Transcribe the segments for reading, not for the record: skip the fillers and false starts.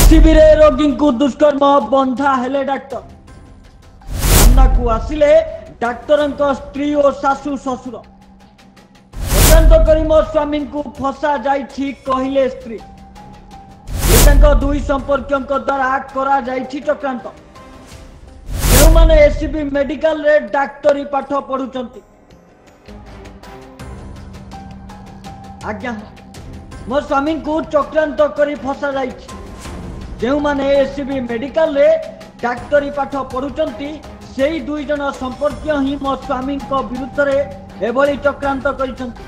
ACB रे रोगी को दुष्कर्म बंधा हेले डाक्टर सामना को आसिले डाक्तर स्त्री और सासू ससुर चक्रांत करी मो स्वामी को फसा जाइछि कहिले स्त्री दुई संपर्क द्वारा करा जाइछि चक्रांत जो माने एसीबी मेडिकल रे डाक्तरी पाठ पढ़ुचंती आज्ञा मो स्वामी को चक्रांत करी फसा जाइछि जो माने एसीबी मेडिकल रे डाक्तरी पाठ पढ़ुचंती सेही दुई जन संपर्क ही मो स्वामी विरुद्ध रे एभली चक्रांत करिसंती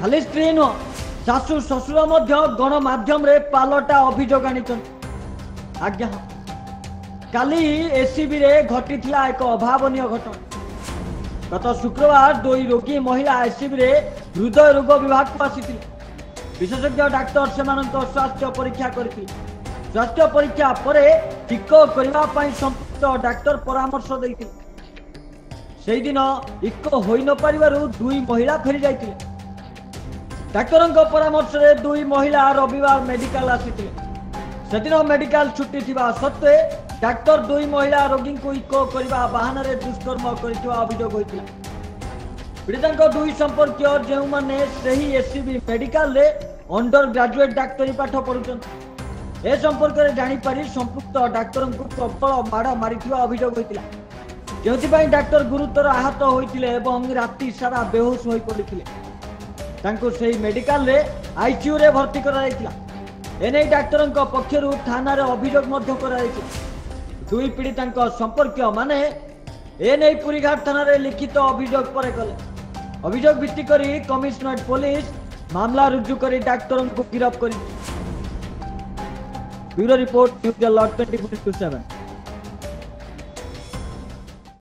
खाली स्त्री नुह सासू ससुर मध्य गणमाध्यम रे पालटा अभियोग आनिचंती आज्ञा काली एसीबी रे घटिथिला एक अभावनीय घटना गत शुक्रवार दुई रोगी महिला एसीबी रे हृदय रोग विभाग को आसीथिले विशेषज्ञ डाक्तर सेमानंक स्वास्थ्य परीक्षा करथिले स्वास्थ्य परीक्षा परे टीका करबा पई संपुक्त डाक्तर परामर्श दैथिले सेही दिन इको होई न परिवारु दुई महिला फेरी जाइथिले डाक्तर परामर्श रे दुई महिला रविवार मेडिकल आसीथिले सेदिन मेडिकल छुट्टी थिबा सत्वे डाक्तर दुई महिला रोगी को इको करबा बहाना रे दुष्कर्म करिथिबा अभियोग होइथिला पीड़िता दुई संपर्क जो माने सही एसीबी मेडिकल रे अंडर ग्रेजुएट डाक्तरी पाठ पढ़ुचंती ए संपर्क रे जानि पारि संपुक्त डाक्तर को प्रबल माड़ मारिथिबा अभियोग होइथिला जेउथि डाक्तर गुरुतर आहत होइथिले एवं राति सारा बेहोश होई पड़िथिले तांको सही मेडिकल रे आईसीयू रे भर्ती करा जायतिला एने डाक्तर पक्षरु थाना रे अभियोग मध्य करा जायछि दुई पीड़िता संपर्क माने एने पुरीघाट थाना रे लिखित अभियोग परे कले अभियोग भित्ति करी कमिश्नरेट पुलिस मामला रुजु करी डाक्तर को गिरफ्त करी ब्यूरो रिपोर्ट न्यूज 24/7।